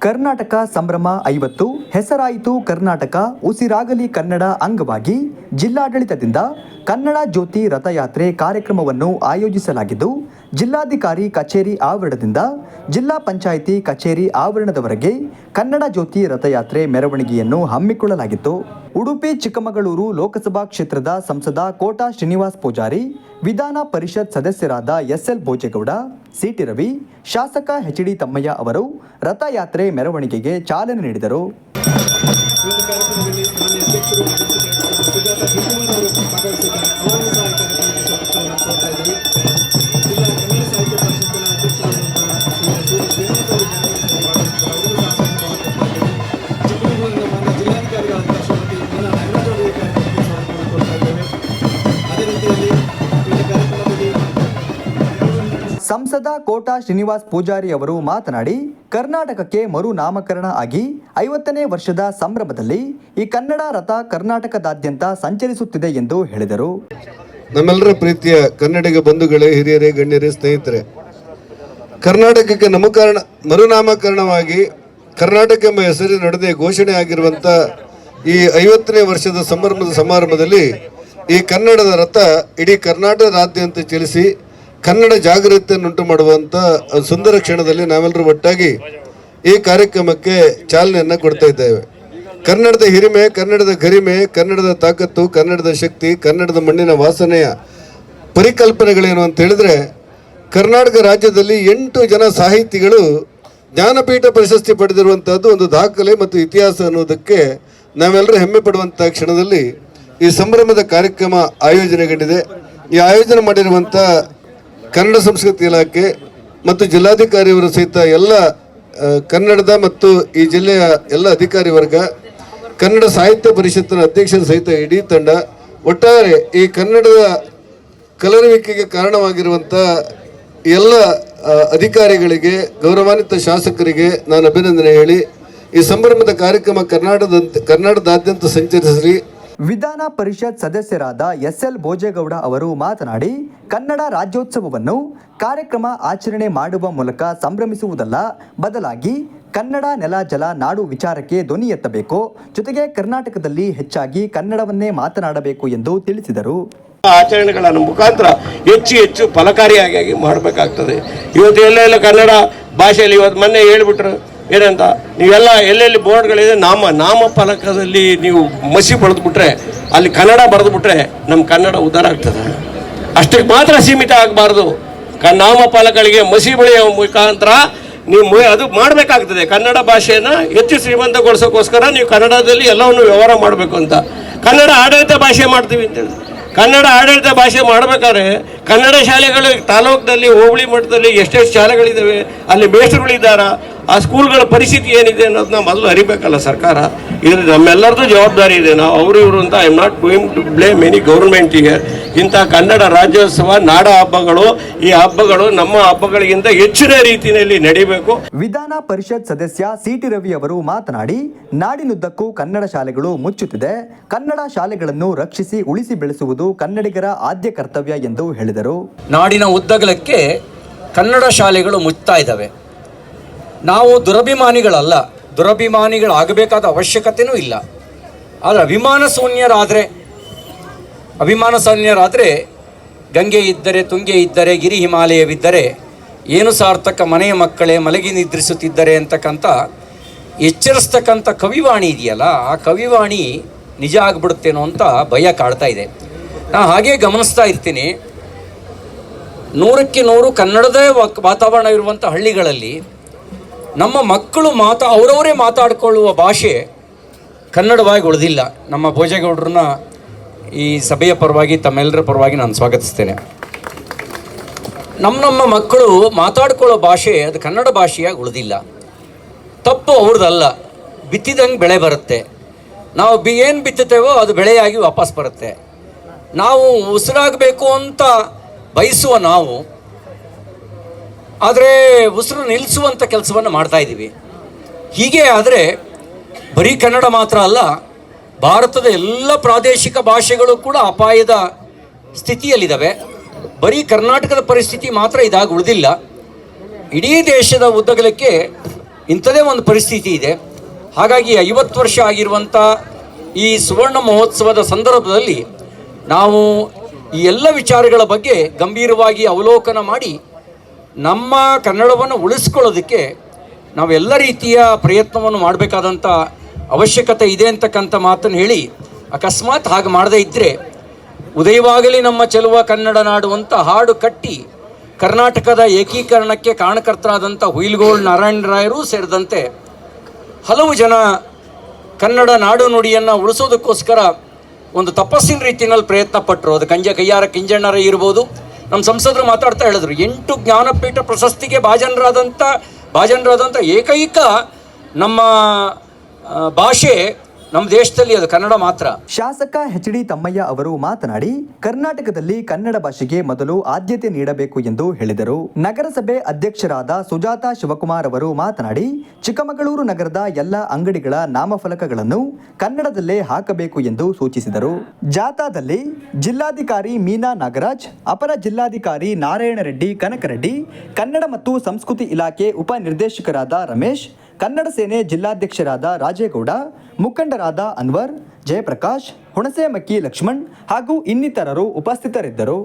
ಕರ್ನಾಟಕ ಸಂಭ್ರಮ 50 ಹೆಸರಾಯಿತು ಕರ್ನಾಟಕ ಉಸಿರಾಗಲಿ ಕನ್ನಡ ಅಂಗವಾಗಿ ಜಿಲ್ಲಾಡಳಿತದಿಂದ ಕನ್ನಡ ಜ್ಯೋತಿ ರಥಯಾತ್ರೆ ಕಾರ್ಯಕ್ರಮವನ್ನು ಆಯೋಜಿಸಲಾಗಿದ್ದು, ಜಿಲ್ಲಾಧಿಕಾರಿ ಕಚೇರಿ ಆವರಣದಿಂದ ಜಿಲ್ಲಾ ಪಂಚಾಯಿತಿ ಕಚೇರಿ ಆವರಣದವರೆಗೆ ಕನ್ನಡ ಜ್ಯೋತಿ ರಥಯಾತ್ರೆ ಮೆರವಣಿಗೆಯನ್ನು ಹಮ್ಮಿಕೊಳ್ಳಲಾಗಿತ್ತು. ಉಡುಪಿ ಚಿಕ್ಕಮಗಳೂರು ಲೋಕಸಭಾ ಕ್ಷೇತ್ರದ ಸಂಸದ ಕೋಟಾ ಶ್ರೀನಿವಾಸ್ ಪೂಜಾರಿ, ವಿಧಾನ ಪರಿಷತ್ ಸದಸ್ಯರಾದ ಎಸ್ಎಲ್ ಭೋಜೇಗೌಡ, ಸಿಟಿ ರವಿ, ಶಾಸಕ ಎಚ್ಡಿ ತಮ್ಮಯ್ಯ ಅವರು ರಥಯಾತ್ರೆ ಮೆರವಣಿಗೆಗೆ ಚಾಲನೆ ನೀಡಿದರು. ಸಂಸದ ಕೋಟಾ ಶ್ರೀನಿವಾಸ್ ಪೂಜಾರಿ ಅವರು ಮಾತನಾಡಿ, ಕರ್ನಾಟಕಕ್ಕೆ ಮರು ನಾಮಕರಣ ಆಗಿ 50ನೇ ವರ್ಷದ ಸಂಭ್ರಮದಲ್ಲಿ ಈ ಕನ್ನಡ ರಥ ಕರ್ನಾಟಕದಾದ್ಯಂತ ಸಂಚರಿಸುತ್ತಿದೆ ಎಂದು ಹೇಳಿದರು. ನಮ್ಮೆಲ್ಲರ ಪ್ರೀತಿಯ ಕನ್ನಡಿಗ ಬಂಧುಗಳೇ, ಹಿರಿಯರೇ, ಗಣ್ಯರೇ, ಸ್ನೇಹಿತರೆ, ಕರ್ನಾಟಕಕ್ಕೆ ಮರುನಾಮಕರಣವಾಗಿ ಕರ್ನಾಟಕ ಎಂಬ ಹೆಸರಿನೊಡನೆ ಘೋಷಣೆ ಆಗಿರುವಂಥ ಈ 50ನೇ ವರ್ಷದ ಸಮಾರಂಭದಲ್ಲಿ ಈ ಕನ್ನಡದ ರಥ ಇಡೀ ಕರ್ನಾಟಕದಾದ್ಯಂತ ಚಲಿಸಿ ಕನ್ನಡ ಜಾಗೃತಿಯನ್ನುಂಟು ಮಾಡುವಂಥ ಸುಂದರ ಕ್ಷಣದಲ್ಲಿ ನಾವೆಲ್ಲರೂ ಒಟ್ಟಾಗಿ ಈ ಕಾರ್ಯಕ್ರಮಕ್ಕೆ ಚಾಲನೆಯನ್ನು ಕೊಡ್ತಾ ಇದ್ದೇವೆ. ಕನ್ನಡದ ಹಿರಿಮೆ, ಕನ್ನಡದ ಗರಿಮೆ, ಕನ್ನಡದ ತಾಕತ್ತು, ಕನ್ನಡದ ಶಕ್ತಿ, ಕನ್ನಡದ ಮಣ್ಣಿನ ವಾಸನೆಯ ಪರಿಕಲ್ಪನೆಗಳೇನು ಅಂತ ಹೇಳಿದ್ರೆ, ಕರ್ನಾಟಕ ರಾಜ್ಯದಲ್ಲಿ 8 ಜನ ಸಾಹಿತಿಗಳು ಜ್ಞಾನಪೀಠ ಪ್ರಶಸ್ತಿ ಪಡೆದಿರುವಂಥದ್ದು ಒಂದು ದಾಖಲೆ ಮತ್ತು ಇತಿಹಾಸ ಅನ್ನೋದಕ್ಕೆ ನಾವೆಲ್ಲರೂ ಹೆಮ್ಮೆ ಪಡುವಂಥ ಕ್ಷಣದಲ್ಲಿ ಈ ಸಂಭ್ರಮದ ಕಾರ್ಯಕ್ರಮ ಆಯೋಜನೆಗೊಂಡಿದೆ. ಈ ಆಯೋಜನೆ ಮಾಡಿರುವಂಥ ಕನ್ನಡ ಸಂಸ್ಕೃತಿ ಇಲಾಖೆ ಮತ್ತು ಜಿಲ್ಲಾಧಿಕಾರಿಯವರ ಸಹಿತ ಎಲ್ಲ ಕನ್ನಡದ ಮತ್ತು ಈ ಜಿಲ್ಲೆಯ ಎಲ್ಲ ಅಧಿಕಾರಿ ವರ್ಗ, ಕನ್ನಡ ಸಾಹಿತ್ಯ ಪರಿಷತ್ತಿನ ಅಧ್ಯಕ್ಷರ ಸಹಿತ ಇಡೀ ತಂಡ, ಒಟ್ಟಾರೆ ಈ ಕನ್ನಡದ ಕಲರವಿಕೆಗೆ ಕಾರಣವಾಗಿರುವಂಥ ಎಲ್ಲ ಅಧಿಕಾರಿಗಳಿಗೆ, ಗೌರವಾನ್ವಿತ ಶಾಸಕರಿಗೆ ನಾನು ಅಭಿನಂದನೆ ಹೇಳಿ ಈ ಸಂಭ್ರಮದ ಕಾರ್ಯಕ್ರಮ ಕರ್ನಾಟಕದಾದ್ಯಂತ ಸಂಚರಿಸಲಿ. ವಿಧಾನ ಪರಿಷತ್ ಸದಸ್ಯರಾದ ಎಸ್ಎಲ್ ಭೋಜೇಗೌಡ ಅವರು ಮಾತನಾಡಿ, ಕನ್ನಡ ರಾಜ್ಯೋತ್ಸವವನ್ನು ಕಾರ್ಯಕ್ರಮ ಆಚರಣೆ ಮಾಡುವ ಮೂಲಕ ಸಂಭ್ರಮಿಸುವುದಲ್ಲ, ಬದಲಾಗಿ ಕನ್ನಡ ನೆಲ ಜಲ ನಾಡು ವಿಚಾರಕ್ಕೆ ಧ್ವನಿ ಎತ್ತಬೇಕು, ಜೊತೆಗೆ ಕರ್ನಾಟಕದಲ್ಲಿ ಹೆಚ್ಚಾಗಿ ಕನ್ನಡವನ್ನೇ ಮಾತನಾಡಬೇಕು ಎಂದು ತಿಳಿಸಿದರು. ಆಚರಣೆಗಳ ಮುಖಾಂತರ ಹೆಚ್ಚು ಫಲಕಾರಿಯಾಗಿ ಮಾಡಬೇಕಾಗ್ತದೆ. ಇವತ್ತು ಎಲ್ಲೆಲ್ಲ ಕನ್ನಡ ಭಾಷೆಯಲ್ಲಿ ಇವತ್ತು ಮೊನ್ನೆ ಹೇಳ್ಬಿಟ್ರು ಏನಂತ, ನೀವೆಲ್ಲ ಎಲ್ಲೆಲ್ಲಿ ಬೋರ್ಡ್ಗಳಿದೆ ನಾಮ ಫಲಕದಲ್ಲಿ ನೀವು ಮಸಿ ಬರೆದ್ಬಿಟ್ರೆ, ಅಲ್ಲಿ ಕನ್ನಡ ಬರೆದ್ಬಿಟ್ರೆ ನಮ್ಮ ಕನ್ನಡ ಉದ್ಧಾರ ಆಗ್ತದೆ. ಅಷ್ಟಕ್ಕೆ ಮಾತ್ರ ಸೀಮಿತ ಆಗಬಾರ್ದು. ನಾಮ ಫಲಕಗಳಿಗೆ ಮಸಿ ಬಳಿಯ ಮುಖಾಂತರ ನೀವು ಅದು ಮಾಡಬೇಕಾಗ್ತದೆ. ಕನ್ನಡ ಭಾಷೆಯನ್ನು ಹೆಚ್ಚು ಶ್ರೀಮಂತಗೊಳಿಸೋಕ್ಕೋಸ್ಕರ ನೀವು ಕನ್ನಡದಲ್ಲಿ ಎಲ್ಲವನ್ನು ವ್ಯವಹಾರ ಮಾಡಬೇಕು ಅಂತ. ಕನ್ನಡ ಆಡಳಿತ ಭಾಷೆ ಮಾಡ್ತೀವಿ ಅಂತೇಳಿ, ಕನ್ನಡ ಆಡಳಿತ ಭಾಷೆ ಮಾಡಬೇಕಾದ್ರೆ ಕನ್ನಡ ಶಾಲೆಗಳು ತಾಲೂಕಿನಲ್ಲಿ ಹೋಬಳಿ ಮಟ್ಟದಲ್ಲಿ ಎಷ್ಟೆಷ್ಟು ಶಾಲೆಗಳಿದ್ದಾವೆ, ಅಲ್ಲಿ ಮೇಷ್ಟ್ರುಗಳಿದ್ದಾರಾ, ಆ ಸ್ಕೂಲ್ಗಳ ಪರಿಸ್ಥಿತಿ ಏನಿದೆ ಅನ್ನೋದನ್ನ ಮೊದಲು ಅರಿಬೇಕಲ್ಲ ಸರ್ಕಾರ. ಇದು ನಮ್ಮೆಲ್ಲರದ್ದು ಜವಾಬ್ದಾರಿ ಇದೆ. ನಾವು ಅವರು ಇವರು ಅಂತ I am not going to blame any government here. ಇಂಥ ಕನ್ನಡ ರಾಜ್ಯೋತ್ಸವ, ನಾಡ ಹಬ್ಬಗಳು, ಈ ಹಬ್ಬಗಳು ನಮ್ಮ ಹಬ್ಬಗಳಿಗಿಂತ ಹೆಚ್ಚಿನ ರೀತಿಯಲ್ಲಿ ನಡೀಬೇಕು. ವಿಧಾನ ಪರಿಷತ್ ಸದಸ್ಯ ಸಿಟಿ ರವಿ ಅವರು ಮಾತನಾಡಿ, ನಾಡಿನುದ್ದಕ್ಕೂ ಕನ್ನಡ ಶಾಲೆಗಳು ಮುಚ್ಚುತ್ತಿದೆ, ಕನ್ನಡ ಶಾಲೆಗಳನ್ನು ರಕ್ಷಿಸಿ ಉಳಿಸಿ ಬೆಳೆಸುವುದು ಕನ್ನಡಿಗರ ಆದ್ಯ ಕರ್ತವ್ಯ ಎಂದು ಹೇಳಿದರು. ನಾಡಿನ ಉದ್ದಗಲಕ್ಕೆ ಕನ್ನಡ ಶಾಲೆಗಳು ಮುಚ್ತಾ ಇದ್ದಾವೆ. ನಾವು ದುರಭಿಮಾನಿಗಳಲ್ಲ, ದುರಭಿಮಾನಿಗಳಾಗಬೇಕಾದ ಅವಶ್ಯಕತೆಯೂ ಇಲ್ಲ. ಆದರೆ ಅಭಿಮಾನಶೂನ್ಯರಾದರೆ ಗಂಗೆ ಇದ್ದರೆ, ತುಂಗೆ ಇದ್ದರೆ, ಗಿರಿ ಹಿಮಾಲಯವಿದ್ದರೆ ಏನು ಸಾರ್ಥಕ, ಮನೆಯ ಮಕ್ಕಳೇ ಮಲಗಿ ನಿದ್ರಿಸುತ್ತಿದ್ದರೆ ಅಂತಕ್ಕಂಥ ಎಚ್ಚರಿಸ್ತಕ್ಕಂಥ ಕವಿವಾಣಿ ಇದೆಯಲ್ಲ, ಆ ಕವಿವಾಣಿ ನಿಜ ಆಗಿಬಿಡುತ್ತೇನೋ ಅಂತ ಭಯ ಕಾಡ್ತಾ ಇದೆ. ನಾನು ಹಾಗೇ ಗಮನಿಸ್ತಾ ಇರ್ತೀನಿ. 100ಕ್ಕೆ 100 ಕನ್ನಡದೇ ವಾತಾವರಣ ಇರುವಂಥ ಹಳ್ಳಿಗಳಲ್ಲಿ ನಮ್ಮ ಮಕ್ಕಳು ಅವರವರೇ ಮಾತಾಡಿಕೊಳ್ಳುವ ಭಾಷೆ ಕನ್ನಡವಾಗಿ ಉಳಿದಿಲ್ಲ. ನಮ್ಮ ಭೋಜೇಗೌಡರನ್ನ ಈ ಸಭೆಯ ಪರವಾಗಿ, ತಮ್ಮೆಲ್ಲರ ಪರವಾಗಿ ನಾನು ಸ್ವಾಗತಿಸ್ತೇನೆ. ನಮ್ಮ ಮಕ್ಕಳು ಮಾತಾಡ್ಕೊಳ್ಳೋ ಭಾಷೆ ಅದು ಕನ್ನಡ ಭಾಷೆಯಾಗಿ ಉಳಿದಿಲ್ಲ. ತಪ್ಪು ಅವ್ರದ್ದಲ್ಲ, ಬಿತ್ತಿದಂಗೆ ಬೆಳೆ ಬರುತ್ತೆ. ನಾವು ಏನು ಬಿತ್ತುತ್ತೇವೋ ಅದು ಬೆಳೆಯಾಗಿ ವಾಪಸ್ ಬರುತ್ತೆ. ನಾವು ಉಸಿರಾಗಬೇಕು ಅಂತ ಬಯಸುವ ನಾವು, ಆದರೆ ಉಸಿರು ನಿಲ್ಲಿಸುವಂಥ ಕೆಲಸವನ್ನು ಮಾಡ್ತಾ ಇದ್ದೀವಿ. ಹೀಗೆ ಆದರೆ ಬರೀ ಕನ್ನಡ ಮಾತ್ರ ಅಲ್ಲ, ಭಾರತದ ಎಲ್ಲ ಪ್ರಾದೇಶಿಕ ಭಾಷೆಗಳು ಕೂಡ ಅಪಾಯದ ಸ್ಥಿತಿಯಲ್ಲಿದ್ದಾವೆ. ಬರೀ ಕರ್ನಾಟಕದ ಪರಿಸ್ಥಿತಿ ಮಾತ್ರ ಇದಾಗಿ ಉಳಿದಿಲ್ಲ. ಇಡೀ ದೇಶದ ಉದ್ದಗಲಕ್ಕೆ ಇಂಥದೇ ಒಂದು ಪರಿಸ್ಥಿತಿ ಇದೆ. ಹಾಗಾಗಿ 50 ವರ್ಷ ಆಗಿರುವಂಥ ಈ ಸುವರ್ಣ ಮಹೋತ್ಸವದ ಸಂದರ್ಭದಲ್ಲಿ ನಾವು ಈ ಎಲ್ಲ ವಿಚಾರಗಳ ಬಗ್ಗೆ ಗಂಭೀರವಾಗಿ ಅವಲೋಕನ ಮಾಡಿ ನಮ್ಮ ಕನ್ನಡವನ್ನು ಉಳಿಸ್ಕೊಳ್ಳೋದಕ್ಕೆ ನಾವೆಲ್ಲ ರೀತಿಯ ಪ್ರಯತ್ನವನ್ನು ಮಾಡಬೇಕಾದಂಥ ಅವಶ್ಯಕತೆ ಇದೆ ಅಂತಕ್ಕಂಥ ಮಾತನ್ನು ಹೇಳಿ, ಅಕಸ್ಮಾತ್ ಹಾಗೆ ಮಾಡದೇ ಇದ್ದರೆ ಉದಯವಾಗಲಿ ನಮ್ಮ ಚೆಲುವ ಕನ್ನಡ ನಾಡು ಅಂತ ಹಾಡು ಕಟ್ಟಿ ಕರ್ನಾಟಕದ ಏಕೀಕರಣಕ್ಕೆ ಕಾರಣಕರ್ತರಾದಂಥ ಹುಯಿಲ್ಗೋಳ್ ನಾರಾಯಣರಾಯರೂ ಸೇರಿದಂತೆ ಹಲವು ಜನ ಕನ್ನಡ ನಾಡು ನುಡಿಯನ್ನು ಉಳಿಸೋದಕ್ಕೋಸ್ಕರ ಒಂದು ತಪಸ್ಸಿನ ರೀತಿಯಲ್ಲಿ ಪ್ರಯತ್ನ ಪಟ್ಟರು. ಅದು ಕೈಯಾರ ಕಿಂಜಣ್ಣರ ಇರ್ಬೋದು. ನಮ್ಮ ಸಂಸದರು ಮಾತಾಡ್ತಾ ಹೇಳಿದ್ರು, 8 ಜ್ಞಾನಪೀಠ ಪ್ರಶಸ್ತಿಗೆ ಭಾಜನರಾದಂಥ ಏಕೈಕ ನಮ್ಮ ಭಾಷೆ ನಮ್ಮ ದೇಶದಲ್ಲಿ ಅದು ಕನ್ನಡ ಮಾತ್ರ. ಶಾಸಕ ಎಚ್.ಡಿ. ತಮ್ಮಯ್ಯ ಅವರು ಮಾತನಾಡಿ, ಕರ್ನಾಟಕದಲ್ಲಿ ಕನ್ನಡ ಭಾಷೆಗೆ ಮೊದಲು ಆದ್ಯತೆ ನೀಡಬೇಕು ಎಂದು ಹೇಳಿದರು. ನಗರಸಭೆ ಅಧ್ಯಕ್ಷರಾದ ಸುಜಾತಾ ಶಿವಕುಮಾರ್ ಅವರು ಮಾತನಾಡಿ, ಚಿಕ್ಕಮಗಳೂರು ನಗರದ ಎಲ್ಲ ಅಂಗಡಿಗಳ ನಾಮಫಲಕಗಳನ್ನು ಕನ್ನಡದಲ್ಲೇ ಹಾಕಬೇಕು ಎಂದು ಸೂಚಿಸಿದರು. ಜಾಥಾದಲ್ಲಿ ಜಿಲ್ಲಾಧಿಕಾರಿ ಮೀನಾ ನಾಗರಾಜ್, ಅಪರ ಜಿಲ್ಲಾಧಿಕಾರಿ ನಾರಾಯಣ ರೆಡ್ಡಿ ಕನಕರೆಡ್ಡಿ, ಕನ್ನಡ ಮತ್ತು ಸಂಸ್ಕೃತಿ ಇಲಾಖೆ ಉಪ ನಿರ್ದೇಶಕರಾದ ರಮೇಶ್, ಕನ್ನಡ ಸೇನೆ ಜಿಲ್ಲಾಧ್ಯಕ್ಷರಾದ ರಾಜೇಗೌಡ, ಮುಖಂಡರಾದ ಅನ್ವರ್, ಜಯಪ್ರಕಾಶ್, ಹುಣಸೆಮಕ್ಕಿ ಲಕ್ಷ್ಮಣ್ ಹಾಗೂ ಇನ್ನಿತರರು ಉಪಸ್ಥಿತರಿದ್ದರು.